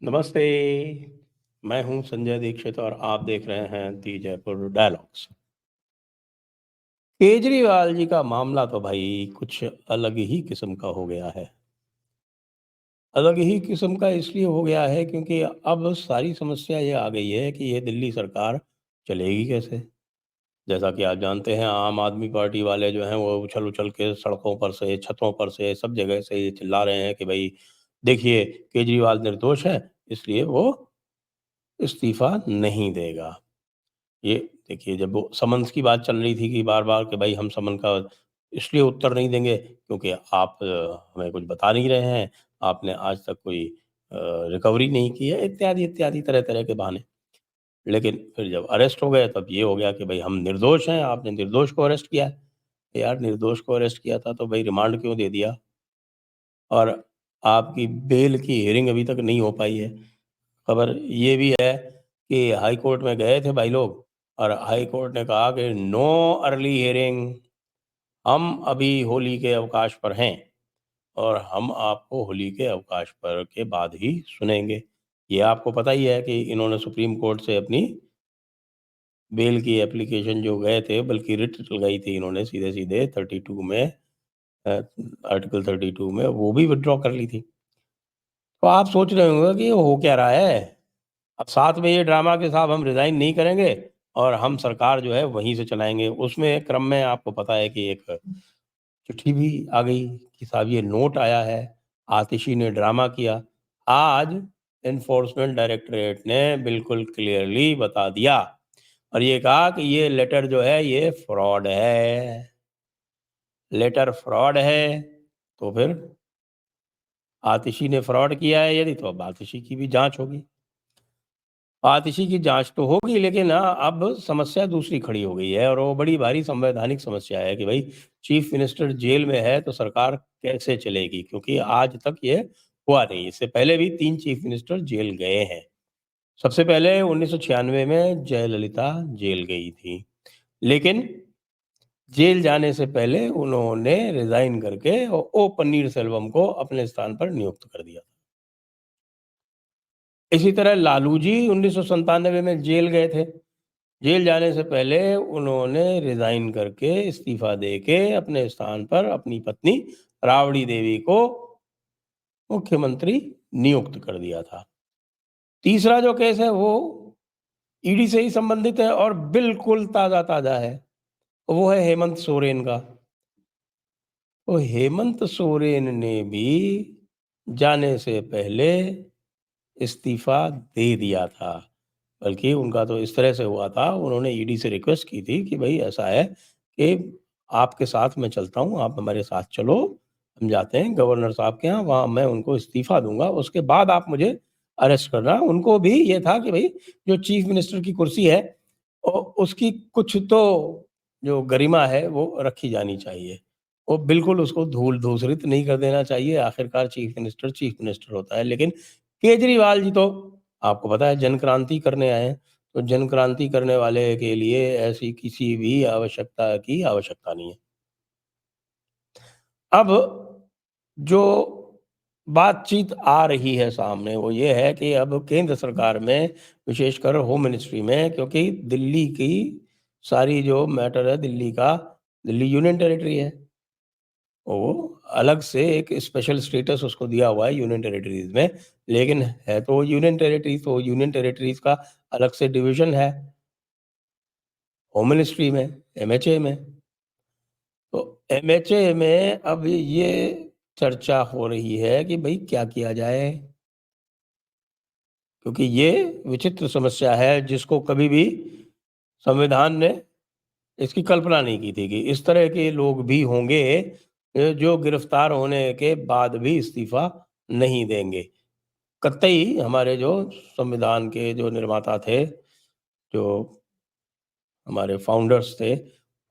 नमस्ते, मैं हूँ संजय दीक्षित और आप देख रहे हैं दी जयपुर डायलॉग्स। केजरीवाल जी का मामला तो भाई कुछ अलग ही किस्म का हो गया है। अलग ही किस्म का इसलिए हो गया है क्योंकि अब सारी समस्या ये आ गई है कि ये दिल्ली सरकार चलेगी कैसे? जैसा कि आप जानते हैं आम आदमी पार्टी वाले जो हैं वो उछल-उछल के सड़कों पर से, छतों पर से, सब जगह से ये चिल्ला रहे हैं कि भई देखिए केजरीवाल निर्दोष है, इसलिए वो इस्तीफ़ा नहीं देगा। ये देखिए जब वो समन्स की बात चल रही थी कि बार-बार कि भाई हम समन का इसलिए उत्तर नहीं देंगे क्योंकि आप हमें कुछ बता नहीं रहे हैं, आपने आज तक कोई रिकवरी नहीं की है, इत्यादि तरह-तरह के बहाने। लेकिन फिर जब अरेस्ट हो गए तब ये हो गया कि भाई हम निर्दोष हैं, आपने निर्दोष को अरेस्ट किया है। यार निर्दोष को अरेस्ट किया था तो भाई रिमांड क्यों दे दिया? और आपकी बेल की हियरिंग अभी तक नहीं हो पाई है। खबर ये भी है कि हाई कोर्ट में गए थे भाई लोग और हाई कोर्ट ने कहा कि नो अर्ली हियरिंग, हम अभी होली के अवकाश पर हैं और हम आपको होली के अवकाश पर के बाद ही सुनेंगे। ये आपको पता ही है कि इन्होंने सुप्रीम कोर्ट से अपनी बेल की एप्लीकेशन जो गए थे बल्कि रिट लगाई थी इन्होंने सीधे-सीधे 32 में आर्टिकल 32 में वो भी विथड्रॉ कर ली थी। तो आप सोच रहे होंगे कि ये हो क्या रहा है? अब साथ में ये ड्रामा कि साहब हम रिज़ाइन नहीं करेंगे और हम सरकार जो है वहीं से चलाएँगे। उसमें क्रम में आपको पता है कि एक चिट्ठी भी आ गई कि साहब ये नोट आया है, आतिशी ने ड्रामा किया। आज एनफोर्समेंट डायरेक्टरेट ने बिल्कुल क्लियरली बता दिया और ये कहा कि ये लेटर जो है ये फ्रॉड है। लेटर फ्रॉड है, तो फिर आतिशी ने फ्रॉड किया है यदि तो अब आतिशी की भी जाँच होगी। आतिशी की जाँच तो होगी लेकिन अब समस्या दूसरी खड़ी हो गई है और वो बड़ी भारी संवैधानिक समस्या है कि भई चीफ मिनिस्टर जेल में है तो सरकार कैसे चलेगी? क्योंकि आज तक ये हुआ नहीं। इससे पहले भी 3 चीफ मिनिस्टर जेल गए हैं। सबसे पहले 1996 में जयललिता जेल गई थी। लेकिन जेल जाने से पहले उन्होंने रिज़ाइन करके ओ पन्नीरसेल्वम को अपने स्थान पर नियुक्त कर दिया। इसी तरह लालू जी 1997 में जेल गए थे। जेल जाने से पहले उन्होंने रिज़ाइन करके इस्तीफ़ा देके अपने स्थान पर अपनी पत्नी राबड़ी देवी को मुख्यमंत्री नियुक्त कर दिया था। तीसरा जो केस है वो ईडी से ही संबंधित है और बिल्कुल ताज़ा-ताज़ा है। वो है हेमंत सोरेन का। तो हेमंत सोरेन ने भी जाने से पहले इस्तीफ़ा दे दिया था। बल्कि उनका तो इस तरह से हुआ था, उन्होंने ईडी से रिक्वेस्ट की थी कि भई ऐसा है कि आपके साथ मैं चलता हूँ, आप हमारे साथ चलो, हम जाते हैं गवर्नर साहब के यहाँ, वहाँ मैं उनको इस्तीफ़ा दूँगा, उसके बाद आप मुझे अरेस्ट करना। उनको भी ये था कि भई जो चीफ़ मिनिस्टर की कुर्सी है उसकी कुछ तो जो गरिमा है वो रखी जानी चाहिए। वो बिल्कुल उसको धूल-धूसरित नहीं कर देना चाहिए, आखिरकार चीफ़ मिनिस्टर होता है। लेकिन केजरीवाल जी तो आपको पता है जन क्रांति करने आए हैं, तो जन क्रांति करने वाले के लिए ऐसी किसी भी आवश्यकता की आवश्यकता नहीं है। अब जो बातचीत आ रही है सामने वो ये है कि अब केंद्र सरकार में विशेषकर होम मिनिस्ट्री में क्योंकि दिल्ली की सारी जो मैटर है दिल्ली का दिल्ली यूनियन टेरिटरी है। वो अलग से एक स्पेशल स्टेटस उसको दिया हुआ है यूनियन टेरिटरीज़ में, लेकिन है तो यूनियन टेरिटरी, तो यूनियन टेरिटरीज़ का अलग से डिवीज़न है, होम मिनिस्ट्री में, एमएचए में। तो एमएचए में अब ये चर्चा हो रही है कि भई क्या किया जाए? क्योंकि ये विचित्र समस्या है जिसको कभी भी संविधान ने इसकी कल्पना नहीं की थी कि इस तरह के लोग भी होंगे जो गिरफ्तार होने के बाद भी इस्तीफ़ा नहीं देंगे। कतई हमारे जो संविधान के जो निर्माता थे, जो हमारे फाउंडर्स थे,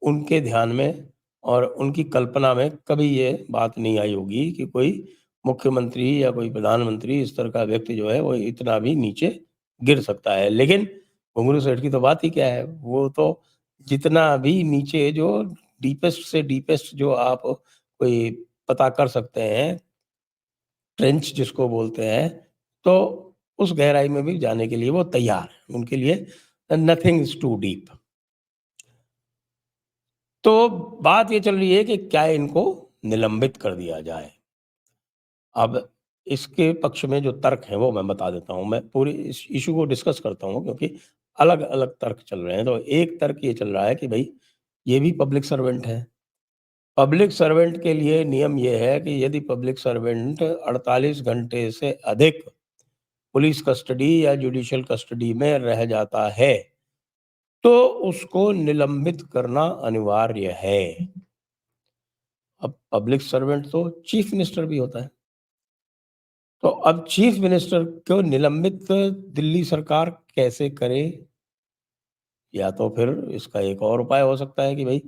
उनके ध्यान में और उनकी कल्पना में कभी ये बात नहीं आई होगी कि कोई मुख्यमंत्री या कोई प्रधानमंत्री इस तरह का व्यक्ति जो है वो इतना भी नीचे गिर सकता है। लेकिन घुंगरू सेठ की तो बात ही क्या है, वो तो जितना भी नीचे जो डीपेस्ट से डीपेस्ट जो आप कोई पता कर सकते हैं, ट्रेंच जिसको बोलते हैं, तो उस गहराई में भी जाने के लिए वो तैयार हैं। उनके लिए नथिंग इज़ टू डीप। तो बात ये चल रही है कि क्या इनको निलंबित कर दिया जाए? अब इसके पक्ष में जो तर्क हैं वो मैं बता देता हूँ। मैं पूरी इस इश्यू को डिस्कस करता हूँ क्योंकि अलग-अलग तर्क चल रहे हैं। तो एक तर्क ये चल रहा है कि भई ये भी पब्लिक सर्वेंट है। पब्लिक सर्वेंट के लिए नियम ये है कि यदि पब्लिक सर्वेंट 48 घंटे से अधिक पुलिस कस्टडी या जुडिशियल कस्टडी में रह जाता है, तो उसको निलंबित करना अनिवार्य है। अब पब्लिक सर्वेंट तो चीफ मिनिस्टर भी होता है। तो अब चीफ मिनिस्टर को निलंबित दिल्ली सरकार कैसे करे? या तो फिर इसका एक और उपाय हो सकता है कि भई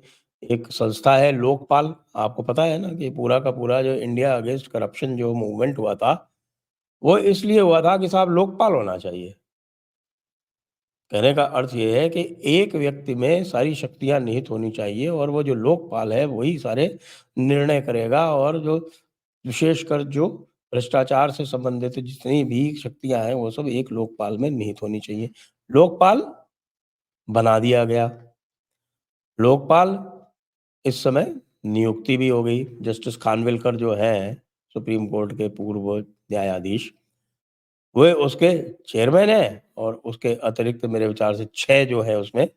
एक संस्था है लोकपाल, आपको पता है ना कि पूरा का पूरा जो इंडिया अगेंस्ट करप्शन जो मूवमेंट हुआ था, वो इसलिए हुआ था कि साहब लोकपाल होना चाहिए। कहने का अर्थ ये है कि एक व्यक्ति में सारी शक्तियाँ निहित होनी चाहिए और वो जो लोकपाल है वही सारे निर्णय करेगा और जो विशेषकर जो भ्रष्टाचार से संबंधित जितनी भी शक्तियाँ हैं वो सब एक लोकपाल में निहित होनी चाहिए। लोकपाल बना दिया गया। लोकपाल इस समय नियुक्ति भी हो गई। जस्टिस खानविलकर जो हैं सुप्रीम कोर्ट के पूर्व न्यायाधीश, वे उसके चेयरमैन हैं और उसके अतिरिक्त मेरे विचार से 6 जो है उसमें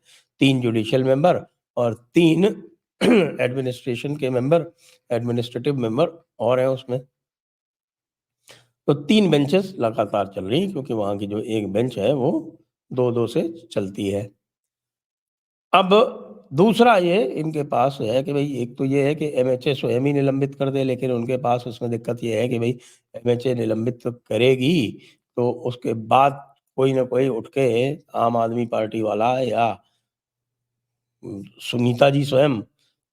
3 जुडिशियल मेंबर और 3 एडमिनिस्ट्रेशन के मेंबर एडमिनिस्ट्रेटिव मेंबर और हैं उसमें। तो 3 बेंचेस लगातार चल रही हैं क्योंकि वहाँ की जो एक बेंच है वो 2-2 से चलती है। अब दूसरा ये इनके पास है कि भई एक तो ये है कि एमएचए स्वयं ही निलंबित कर दे, लेकिन उनके पास उसमें दिक्कत ये है कि भई एमएचए निलंबित तो करेगी, तो उसके बाद कोई न कोई उठ के आम आदमी पार्टी वाला या सुनीता जी स्वयं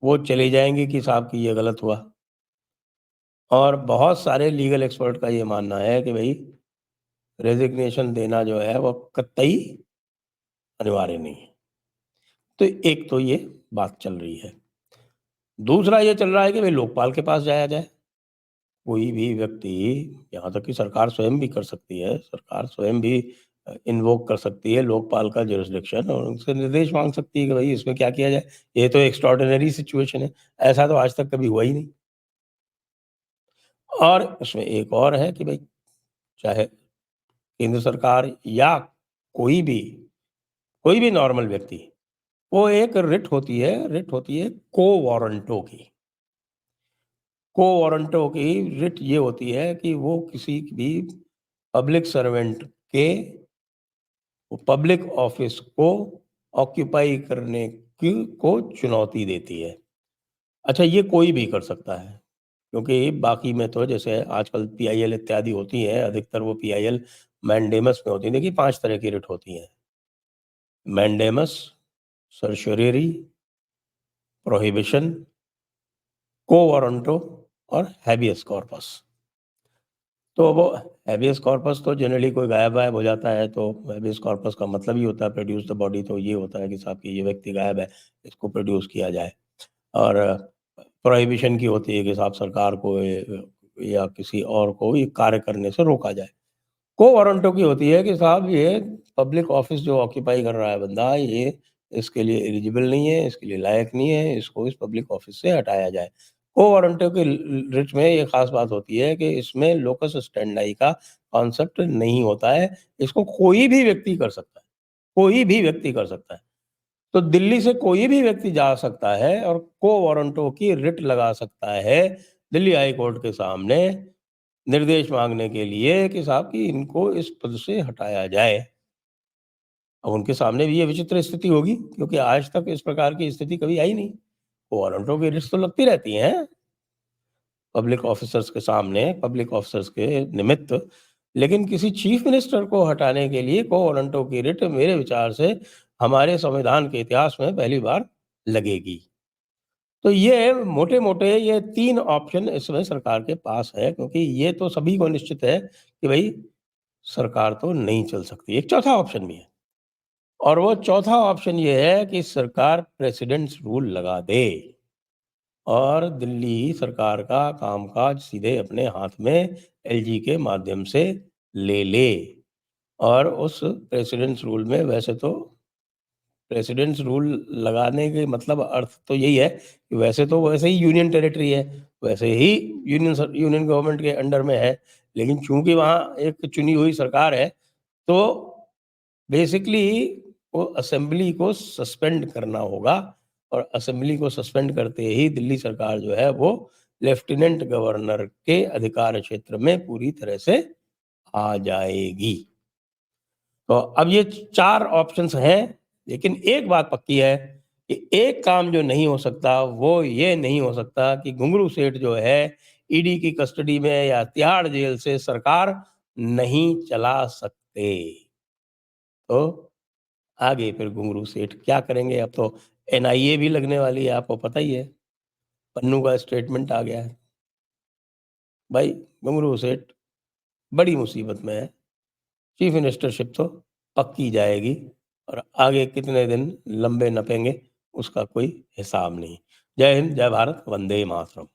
वो चले जाएँगे कि साहब कि ये गलत हुआ। और बहुत सारे लीगल एक्सपर्ट का ये मानना है कि भई रेज़िग्नेशन देना जो है वो कतई अनिवार्य नहीं है। तो एक तो ये बात चल रही है। दूसरा ये चल रहा है कि भई लोकपाल के पास जाया जाए। कोई भी व्यक्ति यहाँ तक कि सरकार स्वयं भी कर सकती है, सरकार स्वयं भी इन्वोक कर सकती है लोकपाल का जुरिसडिक्शन और उनसे निर्देश माँग सकती है कि भई इसमें क्या किया जाए? ये तो एक्स्ट्राऑर्डिनरी सिचुएशन है। ऐसा तो आज तक कभी हुआ ही नहीं। और उसमें एक और है कि भई चाहे केंद्र सरकार या कोई भी कोई भी नॉर्मल व्यक्ति, वो एक रिट होती है क्वो वारंटो की। को वारंटो की रिट ये होती है कि वो किसी भी पब्लिक सर्वेंट के पब्लिक ऑफिस को ऑक्यूपाई करने की को चुनौती देती है। अच्छा ये कोई भी कर सकता है, क्योंकि बाकी में तो जैसे आजकल पीआईएल इत्यादि होती हैं, अधिकतर वो पीआईएल मैंडेमस में होती हैं। देखिए 5 तरह की रिट होती हैं। मैंडेमस, सर्शियरी, प्रोहिबिशन, को वारंटो और हैबियस कॉर्पस। तो वो हैबियस कॉर्पस तो जनरली कोई गायब-वायब हो जाता है, तो हैबियस कॉर्पस का मतलब ही होता है प्रोड्यूस द बॉडी, तो ये होता है कि साहब कि ये व्यक्ति गायब है, इसको प्रोड्यूस किया जाए। और प्रोहिबिशन की होती है कि साहब सरकार को या किसी और को ये कार्य करने से रोका जाए। को वारंटो की होती है कि साहब ये पब्लिक ऑफिस जो ऑक्यूपाई कर रहा है बंदा, ये इसके लिए एलिजिबल नहीं है, इसके लिए लायक नहीं है, इसको इस पब्लिक ऑफिस से हटाया जाए। को वारंटो की रिट में ये खास बात होती है कि इसमें लोकस स्टैंडाई का कॉन्सेप्ट नहीं होता है। इसको कोई भी व्यक्ति कर सकता है, कोई भी व्यक्ति कर सकता है। तो दिल्ली से कोई भी व्यक्ति जा सकता है और को वारंटो की रिट लगा सकता है दिल्ली हाई कोर्ट के सामने निर्देश माँगने के लिए कि साहब कि इनको इस पद से हटाया जाए। अब उनके सामने भी ये विचित्र स्थिति होगी क्योंकि आज तक इस प्रकार की स्थिति कभी आई नहीं। वारंटों की रिट्स तो लगती रहती हैं पब्लिक ऑफिसर्स के सामने, पब्लिक ऑफिसर्स के निमित्त, लेकिन किसी चीफ मिनिस्टर को हटाने के लिए को वारंटों की रिट मेरे विचार से हमारे संविधान के इतिहास में पहली बार लगेगी। तो ये मोटे-मोटे ये 3 ऑप्शन इस समय सरकार के पास है क्योंकि ये तो सभी को निश्चित है कि भई सरकार तो नहीं चल सकती। एक चौथा ऑप्शन भी है और वो चौथा ऑप्शन ये है कि सरकार प्रेसिडेंट्स रूल लगा दे और दिल्ली सरकार का कामकाज सीधे अपने हाथ में एलजी के माध्यम से ले ले। और उस प्रेसिडेंट्स रूल में वैसे तो प्रेसिडेंट्स रूल लगाने के मतलब अर्थ तो यही है कि वैसे तो वैसे ही यूनियन टेरिटरी है, वैसे ही यूनियन गवर्नमेंट के अंडर में है, लेकिन चूँकि वहाँ एक चुनी हुई सरकार है, तो बेसिकली वो असेंबली को सस्पेंड करना होगा और असेंबली को सस्पेंड करते ही दिल्ली सरकार जो है वो लेफ्टिनेंट गवर्नर के अधिकार क्षेत्र में पूरी तरह से आ जाएगी। तो अब ये 4 ऑप्शंस हैं, लेकिन एक बात पक्की है कि एक काम जो नहीं हो सकता, वो ये नहीं हो सकता कि घुंगरू सेठ जो है, ईडी की कस्टडी में या तिहाड़ जेल से सरकार नहीं चला सकते। तो आगे फिर घुंगरू सेठ क्या करेंगे? अब तो एनआईए भी लगने वाली है, आपको पता ही है। पन्नू का स्टेटमेंट आ गया है। भाई घुंगरू सेठ बड़ी मुसीबत में है। चीफ मिनिस्टरशिप तो पक्की जाएगी और आगे कितने दिन लंबे नपेंगे उसका कोई हिसाब नहीं। जय हिंद, जय भारत, वंदे मातरम।